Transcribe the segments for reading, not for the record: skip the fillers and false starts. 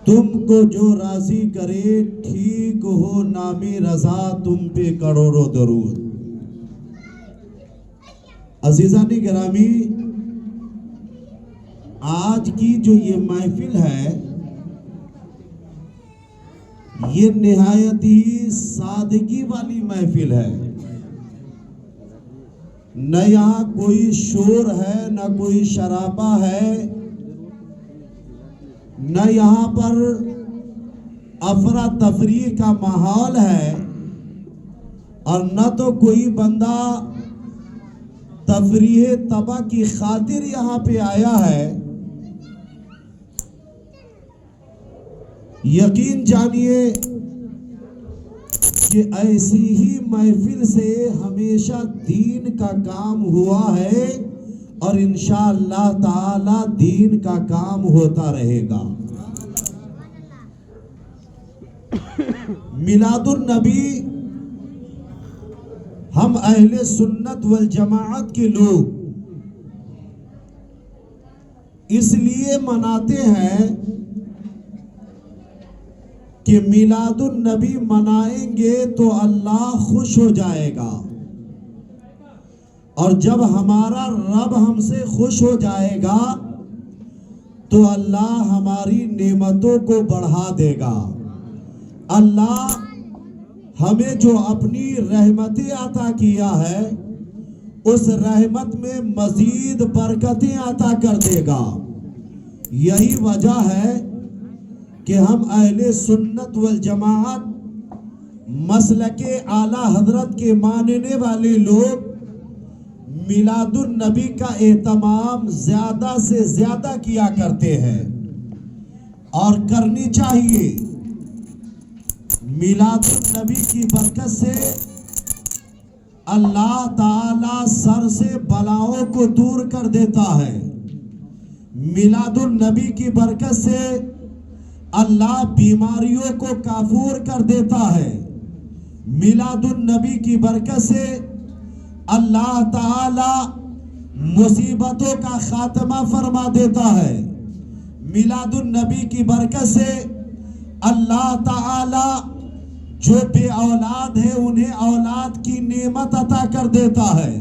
تم کو جو راضی کرے ٹھیک ہو نام رضا تم پہ کروڑوں درود۔ عزیزان گرامی، آج کی جو یہ محفل ہے یہ نہایت ہی سادگی والی محفل ہے۔ نہ یہاں کوئی شور ہے، نہ کوئی شرابہ ہے، نہ یہاں پر افراتفری کا ماحول ہے، اور نہ تو کوئی بندہ تفریح طبع کی خاطر یہاں پہ آیا ہے۔ یقین جانیے کہ ایسی ہی محفل سے ہمیشہ دین کا کام ہوا ہے اور انشاءاللہ تعالی دین کا کام ہوتا رہے گا۔ میلاد النبی ہم اہل سنت والجماعت کے لوگ اس لیے مناتے ہیں کہ میلاد النبی منائیں گے تو اللہ خوش ہو جائے گا، اور جب ہمارا رب ہم سے خوش ہو جائے گا تو اللہ ہماری نعمتوں کو بڑھا دے گا۔ اللہ ہمیں جو اپنی رحمتیں عطا کیا ہے اس رحمت میں مزید برکتیں عطا کر دے گا۔ یہی وجہ ہے کہ ہم اہل سنت والجماعت مسلک اعلیٰ حضرت کے ماننے والے لوگ میلاد النبی کا اہتمام زیادہ سے زیادہ کیا کرتے ہیں اور کرنی چاہیے۔ میلاد النبی کی برکت سے اللہ تعالی سر سے بلاؤں کو دور کر دیتا ہے۔ میلاد النبی کی برکت سے اللہ بیماریوں کو کافور کر دیتا ہے۔ میلاد النبی کی برکت سے اللہ تعالی مصیبتوں کا خاتمہ فرما دیتا ہے۔ میلاد النبی کی برکت سے اللہ تعالی جو بے اولاد ہے انہیں اولاد کی نعمت عطا کر دیتا ہے۔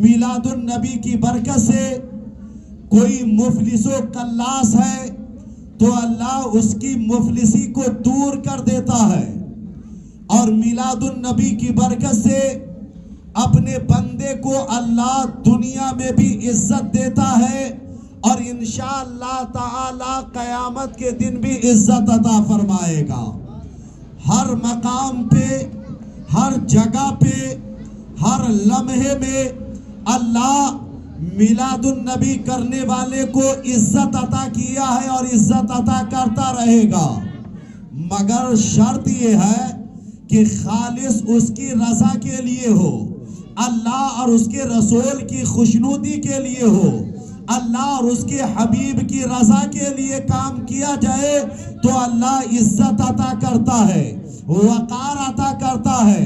میلاد النبی کی برکت سے کوئی مفلس و کلاس ہے تو اللہ اس کی مفلسی کو دور کر دیتا ہے، اور میلاد النبی کی برکت سے اپنے بندے کو اللہ دنیا میں بھی عزت دیتا ہے، اور انشاءاللہ تعالی قیامت کے دن بھی عزت عطا فرمائے گا۔ ہر مقام پہ، ہر جگہ پہ، ہر لمحے میں اللہ میلاد النبی کرنے والے کو عزت عطا کیا ہے اور عزت عطا کرتا رہے گا، مگر شرط یہ ہے کہ خالص اس کی رضا کے لیے ہو، اللہ اور اس کے رسول کی خوشنودی کے لیے ہو، اللہ اور اس کے حبیب کی رضا کے لیے کام کیا جائے تو اللہ عزت عطا کرتا ہے، وقار عطا کرتا ہے،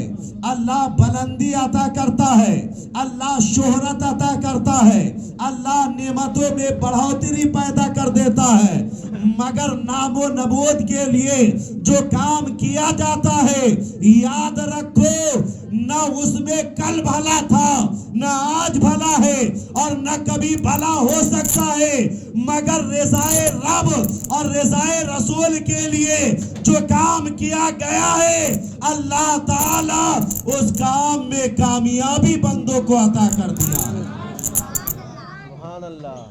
اللہ بلندی عطا کرتا ہے، اللہ شہرت عطا کرتا ہے، اللہ نعمتوں میں بڑھوتری پیدا کر دیتا ہے، مگر نام و نمود کے لیے جو کام کیا جاتا ہے یاد رکھو نہ اس میں کل بھلا تھا، نہ آج بھلا ہے، اور نہ کبھی بھلا ہو سکتا ہے، مگر رضائے رب اور رضائے رسول کے لیے جو کام کیا گیا ہے اللہ تعالی اس کام میں کامیابی بندوں کو عطا کر دیا ہے۔ سبحان اللہ۔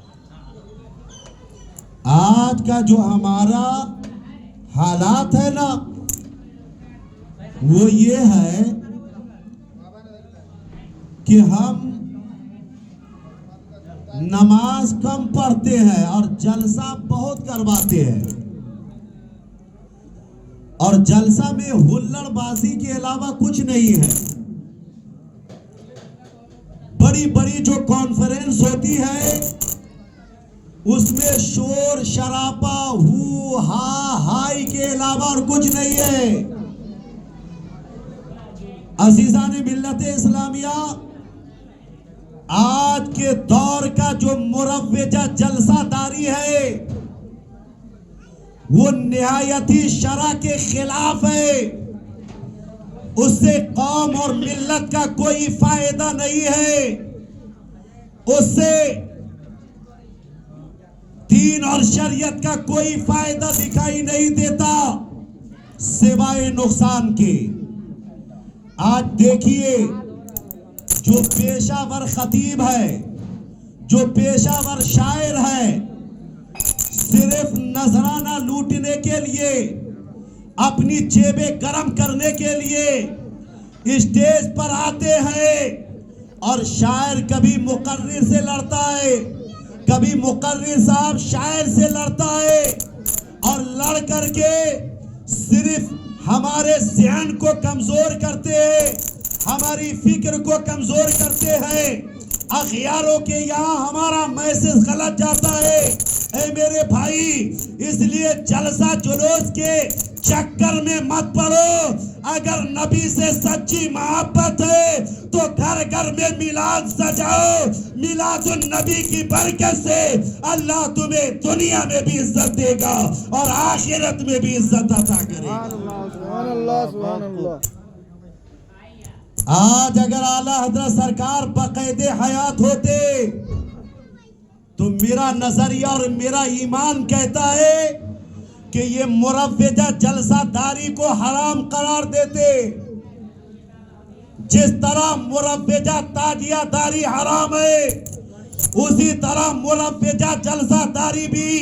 آج کا جو ہمارا حالات ہے نا وہ یہ ہے کہ ہم نماز کم پڑھتے ہیں اور جلسہ بہت کرواتے ہیں، اور جلسہ میں ہلڑ بازی کے علاوہ کچھ نہیں ہے۔ بڑی بڑی جو کانفرنس ہوتی ہے اس میں شور شرابہ ہو ہا ہائی کے علاوہ اور کچھ نہیں ہے۔ عزیزان ملت اسلامیہ، آج کے دور کا جو مروجہ جلسہ داری ہے وہ نہایت ہی شرع کے خلاف ہے، اس سے قوم اور ملت کا کوئی فائدہ نہیں ہے، اس سے دین اور شریعت کا کوئی فائدہ دکھائی نہیں دیتا سوائے نقصان کے۔ آج دیکھیے جو پیشہ ور خطیب ہے، جو پیشہ ور شاعر ہے، صرف نذرانہ لوٹنے کے لیے، اپنی جیبیں گرم کرنے کے لیے اسٹیج پر آتے ہیں، اور شاعر کبھی مقرر سے لڑتا ہے، کبھی مقرر صاحب شاعر سے لڑتا ہے، اور لڑ کر کے صرف ہمارے ذہن کو کمزور کرتے ہیں، ہماری فکر کو کمزور کرتے ہیں۔ اغیاروں کے یہاں ہمارا میسج غلط جاتا ہے۔ اے میرے بھائی، اس لیے جلسہ جلوس کے چکر میں مت پڑو۔ اگر نبی سے سچی محبت ہے تو گھر گھر میں میلاد سجاؤ۔ میلاد النبی کی برکت سے اللہ تمہیں دنیا میں بھی عزت دے گا اور آخرت میں بھی عزت عطا کرے گا۔ سبحان اللہ سبحان اللہ۔ آج اگر اعلیٰ حضرت سرکار بقید حیات ہوتے تو میرا نظریہ اور میرا ایمان کہتا ہے کہ یہ مروجہ جلسہ داری کو حرام قرار دیتے، جس طرح مروجہ تاجیہ داری حرام ہے، اسی طرح مروجہ جلسہ داری بھی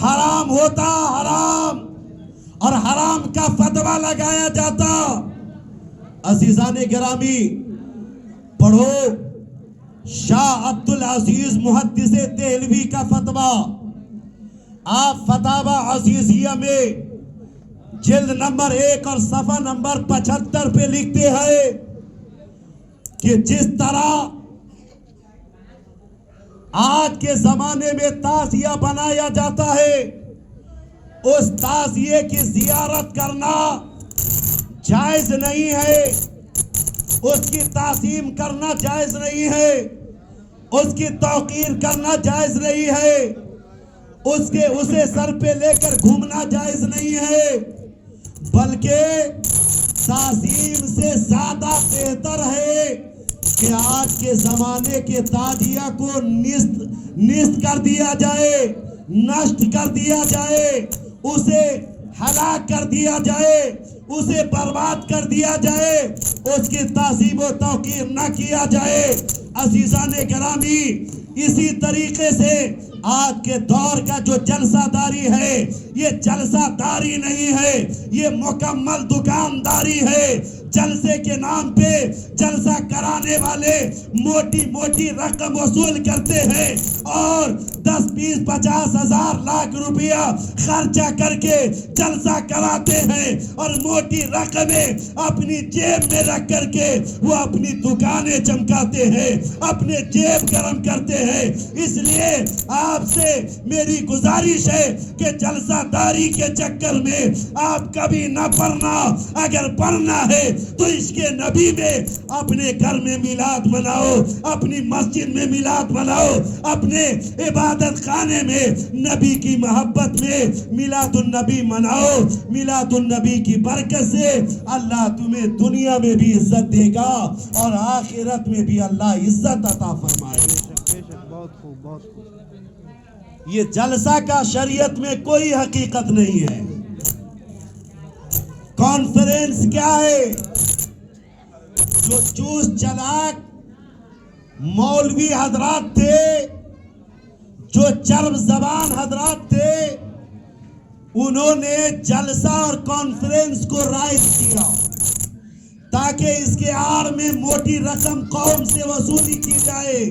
حرام ہوتا، حرام، اور حرام کا فتویٰ لگایا جاتا۔ عزیزان گرامی، پڑھو شاہ عبدالعزیز محدث دہلوی کا فتویٰ۔ آپ فتاوی عزیزیہ میں جلد نمبر 1 اور صفحہ نمبر 75 پہ لکھتے ہیں کہ جس طرح آج کے زمانے میں تعزیہ بنایا جاتا ہے، اس تعزیے کی زیارت کرنا جائز نہیں ہے، اس کی تعظیم کرنا جائز نہیں ہے، اس کی توقیر کرنا جائز نہیں ہے، اسے سر پہ لے کر گھومنا جائز نہیں ہے، بلکہ تعظیم سے زیادہ بہتر ہے کہ آج کے زمانے کے تعزیہ کو نیست کر دیا جائے، نشٹ کر دیا جائے، اسے ہلاک کر دیا جائے، اسے برباد کر دیا جائے، اس کی تعظیم و توقیر نہ کیا جائے۔ عزیزان گرامی، اسی طریقے سے آج کے دور کا جو جلسہ داری ہے، یہ جلسہ داری نہیں ہے، یہ مکمل دکانداری ہے۔ جلسے کے نام پہ جلسہ کرانے والے موٹی موٹی رقم وصول کرتے ہیں اور 10 20 50 ہزار لاکھ روپیہ خرچہ کر کے جلسہ کراتے ہیں، اور موٹی رقمیں اپنی جیب میں رکھ کر کے وہ اپنی دکانیں چمکاتے ہیں، اپنے جیب گرم کرتے ہیں۔ اس لیے آپ سے میری گزارش ہے کہ جلسہ داری کے چکر میں آپ کبھی نہ پڑنا۔ اگر پڑھنا ہے تو عشق نبی میں اپنے گھر میں میلاد مناؤ، اپنی مسجد میں میلاد مناؤ، اپنے عبادت خانے میں نبی کی محبت میں میلاد النبی مناؤ۔ میلاد النبی کی برکت سے اللہ تمہیں دنیا میں بھی عزت دے گا اور آخرت میں بھی اللہ عزت عطا فرمائے گا۔ بہت خوب بہت خوب۔ یہ جلسہ کا شریعت میں کوئی حقیقت نہیں ہے۔ کانفرنس کیا ہے؟ جو چوس چلاک مولوی حضرات تھے، جو چرب زبان حضرات تھے، انہوں نے جلسہ اور کانفرنس کو رائج کیا تاکہ اس کے آڑ میں موٹی رقم قوم سے وصولی کی جائے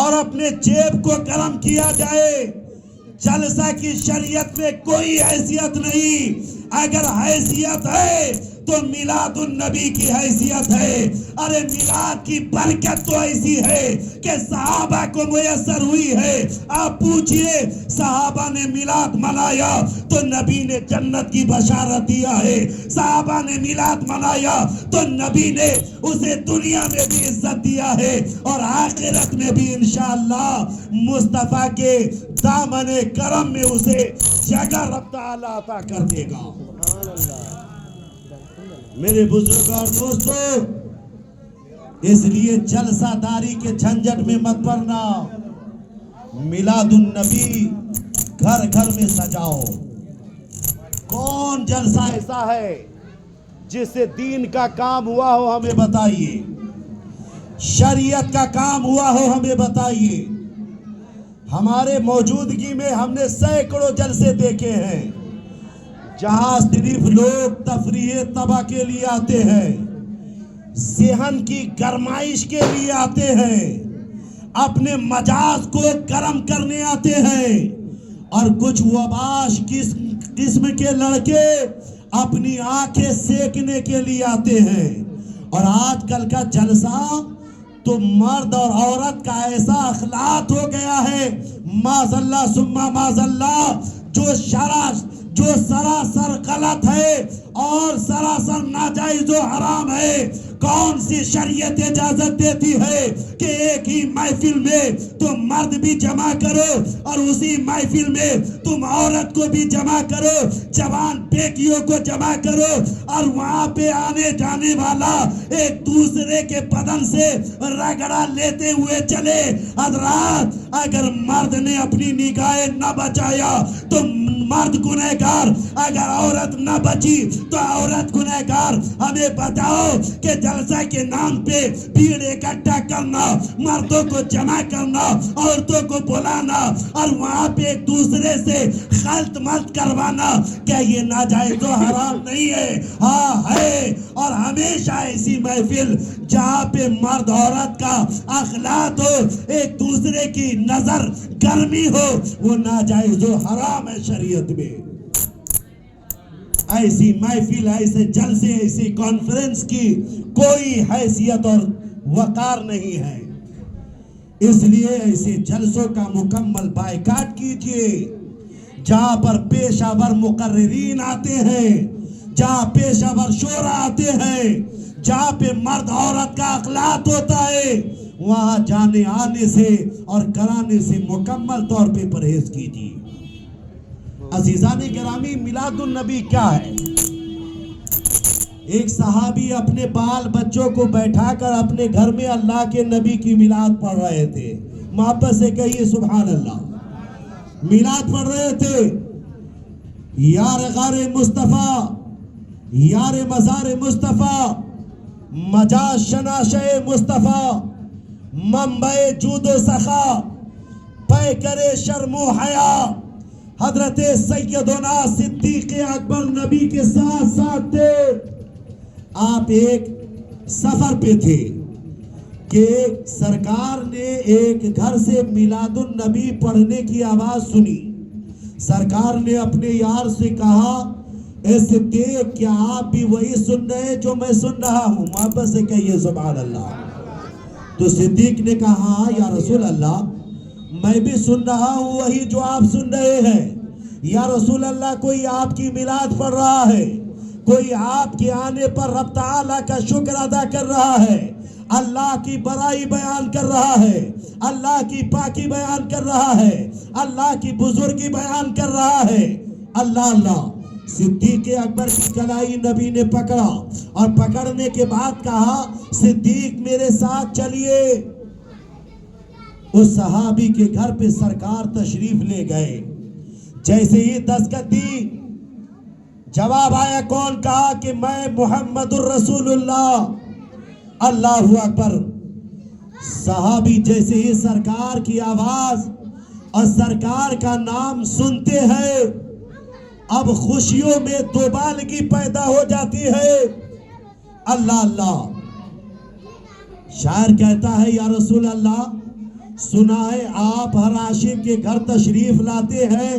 اور اپنے جیب کو گرم کیا جائے۔ جلسہ کی شریعت میں کوئی حیثیت نہیں۔ اگر حیثیت ہے تو میلاد النبی کی حیثیت ہے۔ ارے میلاد کی برکت تو ایسی ہے کہ صحابہ کو میسر ہوئی ہے۔ آپ پوچھئے صحابہ نے میلاد منایا تو نبی نے جنت کی بشارت دیا ہے، صحابہ نے میلاد منایا تو نبی نے اسے دنیا میں بھی عزت دیا ہے اور آخرت میں بھی انشاءاللہ مصطفیٰ کے دامن کرم میں اسے جگہ رب تعالیٰ عطا کر دے گا۔ میرے بزرگ اور دوستو، اس لیے جلسہ داری کے جھنجٹ میں مت پڑنا، میلاد النبی گھر گھر میں سجاؤ۔ کون جلسہ ایسا ہے جس سے دین کا کام ہوا ہو ہمیں بتائیے، شریعت کا کام ہوا ہو ہمیں بتائیے۔ ہمارے موجودگی میں ہم نے سینکڑوں جلسے دیکھے ہیں جہاں صرف لوگ تفریح تباہ کے لیے آتے ہیں، ذہن کی گرمائش کے لیے آتے ہیں، اپنے مجاز کو گرم کرنے آتے ہیں، اور کچھ وباش قسم کے لڑکے اپنی آنکھیں سیکنے کے لیے آتے ہیں۔ اور آج کل کا جلسہ تو مرد اور عورت کا ایسا اخلاق ہو گیا ہے، معاذ اللہ ثم معاذ اللہ، جو سراسر غلط ہے اور سراسر ناجائز و حرام ہے۔ کون سی شریعت اجازت دیتی ہے کہ ایک ہی محفل میں تم مرد بھی جمع کرو اور اسی محفل میں تم عورت کو بھی جمع کرو، جوان بیٹیوں کو جمع کرو، اور وہاں پہ آنے جانے والا ایک دوسرے کے بدن سے رگڑا لیتے ہوئے چلے؟ حضرات، اگر مرد نے اپنی نگاہیں نہ بچایا تو مرد گنہگار، اگر عورت نہ بچی تو عورت گنہگار۔ ہمیں بتاؤ کہ جلسہ کے نام پہ بھیڑ اکٹھا کرنا، مردوں کو جمع کرنا، عورتوں کو بلانا اور وہاں پہ ایک دوسرے سے خلط ملط کروانا، کیا یہ ناجائز و حرام نہیں ہے؟ ہاں ہے، اور ہمیشہ ایسی محفل جہاں پہ مرد عورت کا اخلاق ہو، ایک دوسرے کی نظر گرمی ہو، وہ ناجائز و حرام ہے شریعت میں۔ ایسی محفل، ایسے جلسے، ایسی کانفرنس کی کوئی حیثیت اور وقار نہیں ہے۔ اس لیے ایسے جلسوں کا مکمل بائیکاٹ کیجیے، جہاں پر پیشہ ور مقررین آتے ہیں، جہاں پیشہ ور شعراء آتے ہیں، جہاں پہ مرد عورت کا اخلاق ہوتا ہے، وہاں جانے آنے سے اور کرانے سے مکمل طور پہ پرہیز کیجیے۔ عزیزان گرامی، میلاد النبی کیا ہے؟ ایک صحابی اپنے بال بچوں کو بیٹھا کر اپنے گھر میں اللہ کے نبی کی میلاد پڑھ رہے تھے۔ محبت سے کہیے سبحان اللہ۔ میلاد پڑھ رہے تھے، یار غار مصطفیٰ، یار مزار مصطفیٰ، مجاز شناشہ مصطفیٰ، منبع جود و سخا، پیکر شرم و حیا، حضرت سیدنا صدیق اکبر نبی کے ساتھ ساتھ تھے۔ آپ ایک سفر پہ تھے کہ سرکار نے ایک گھر سے میلاد النبی پڑھنے کی آواز سنی۔ سرکار نے اپنے یار سے کہا، اے صدیق، کیا آپ بھی وہی سن رہے ہیں جو میں سن رہا ہوں؟ محبت سے کہیے سبحان اللہ۔ تو صدیق نے کہا، یا رسول اللہ، میں بھی سن رہا ہوں وہی جو آپ سن رہے ہیں۔ یا رسول اللہ، کوئی آپ کی میلاد پڑھ رہا ہے، کوئی آپ کے آنے پر رب تعالیٰ کا شکر ادا کر رہا ہے، اللہ کی بڑائی بیان کر رہا ہے، اللہ کی پاکی بیان کر رہا ہے، اللہ کی بزرگی بیان کر رہا ہے۔ اللہ اللہ، صدیق اکبر کی کلائی نبی نے پکڑا، اور پکڑنے کے بعد کہا، صدیق میرے ساتھ چلیے۔ اس صحابی کے گھر پہ سرکار تشریف لے گئے۔ جیسے ہی دستک دی، جواب آیا، کون؟ کہا کہ میں محمد الرسول اللہ۔ اللہ اکبر۔ صحابی جیسے ہی سرکار کی آواز اور سرکار کا نام سنتے ہیں، اب خوشیوں میں دوبالگی پیدا ہو جاتی ہے۔ اللہ اللہ۔ شاعر کہتا ہے، یا رسول اللہ، سنا ہے آپ ہر عاشق کے گھر تشریف لاتے ہیں،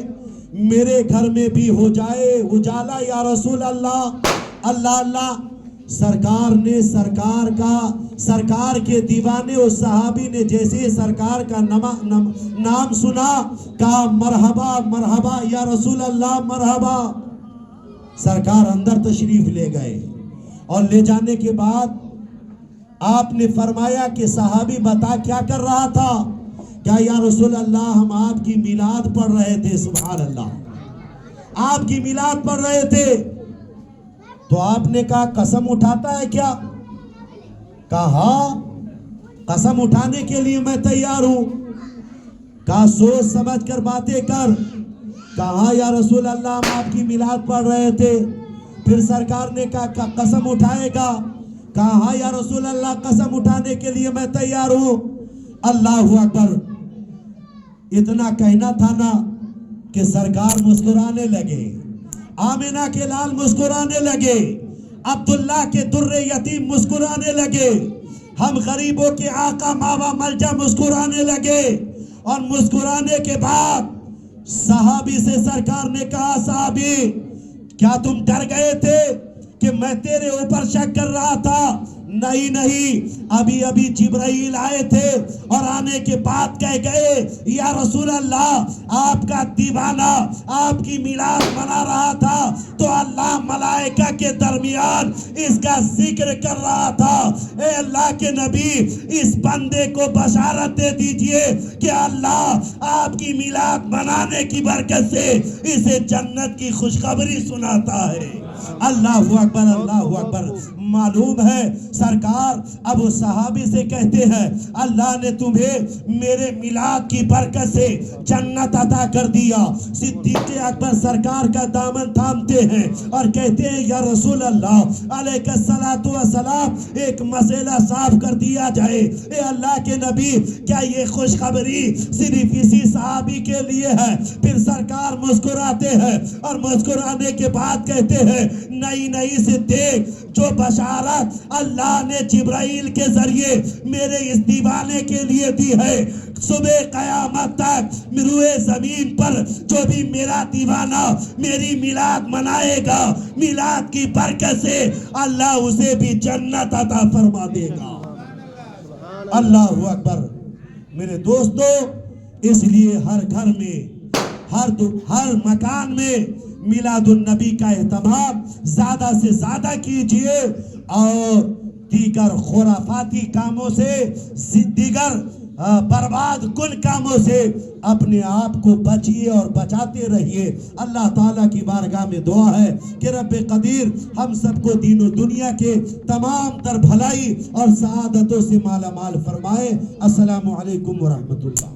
میرے گھر میں بھی ہو جائے اجالا یا رسول اللہ۔ اللہ اللہ۔ سرکار نے سرکار کے دیوانے اس صحابی نے جیسے سرکار کا نام سنا، کہا، مرحبا مرحبا یا رسول اللہ، مرحبا۔ سرکار اندر تشریف لے گئے، اور لے جانے کے بعد آپ نے فرمایا کہ صحابی بتا کیا کر رہا تھا؟ کیا یا رسول اللہ، ہم آپ کی میلاد پڑھ رہے تھے۔ سبحان اللہ۔ آپ کی میلاد پڑھ رہے تھے تو آپ نے کہا قسم اٹھاتا ہے کیا؟ کہا ہاں قسم اٹھانے کے لیے میں تیار ہوں۔ کہا سوچ سمجھ کر باتیں کر۔ کہا یا رسول اللہ ہم آپ کی میلاد پڑھ رہے تھے۔ پھر سرکار نے کہا قسم اٹھائے گا؟ کہا ہاں یا رسول اللہ قسم اٹھانے کے لیے میں تیار ہوں۔ اللہ اکبر، اتنا کہنا تھا نا کہ سرکار مسکرانے لگے، آمنہ کے لال مسکرانے لگے، عبداللہ کے در یتیم مسکرانے لگے، ہم غریبوں کے آقا ماوا ملجا مسکرانے لگے۔ اور مسکرانے کے بعد صحابی سے سرکار نے کہا صحابی کیا تم ڈر گئے تھے کہ میں تیرے اوپر شک کر رہا تھا؟ نہیں نہیں، ابھی ابھی جبرائیل آئے تھے اور آنے کے بعد کہہ گئے یا رسول اللہ آپ کا دیوانہ آپ کی میلاد منا رہا تھا تو اللہ ملائکہ کے درمیان اس کا ذکر کر رہا تھا۔ اے اللہ کے نبی اس بندے کو بشارت دے دیجئے کہ اللہ آپ کی میلاد منانے کی برکت سے اسے جنت کی خوشخبری سناتا ہے۔ اللہ اکبر، اللہ اکبر۔ معلوم ہے سرکار اب اس صحابی سے کہتے ہیں اللہ نے تمہیں میرے میلاد کی برکت سے جنت عطا کر دیا۔ صدیق اکبر سرکار کا دامن تھامتے ہیں اور کہتے ہیں یا رسول اللہ علیہ الصلوۃ والسلام ایک مسئلہ صاف کر دیا جائے۔ اے اللہ کے نبی کیا یہ خوشخبری صرف اسی صحابی کے لیے ہے؟ پھر سرکار مسکراتے ہیں اور مسکرانے کے بعد کہتے ہیں نہیں نہیں صدیق، جو بشارت اللہ نے جبرائیل کے ذریعے میرے اس دیوانے کے لیے دی ہے، صبح قیامت تک روئے زمین پر جو بھی میرا دیوانہ میری میلاد منائے گا، میلاد کی برکت سے اللہ اسے بھی جنت عطا فرما دے گا۔ اللہ اکبر۔ میرے دوستو اس لیے ہر گھر میں ہر مکان میں میلاد النبی کا اہتمام زیادہ سے زیادہ کیجئے اور دیگر خرافاتی کاموں سے دیگر برباد کن کاموں سے اپنے آپ کو بچیے اور بچاتے رہیے۔ اللہ تعالیٰ کی بارگاہ میں دعا ہے کہ رب قدیر ہم سب کو دین و دنیا کے تمام تر بھلائی اور سعادتوں سے مالا مال فرمائے۔ السلام علیکم ورحمۃ اللہ۔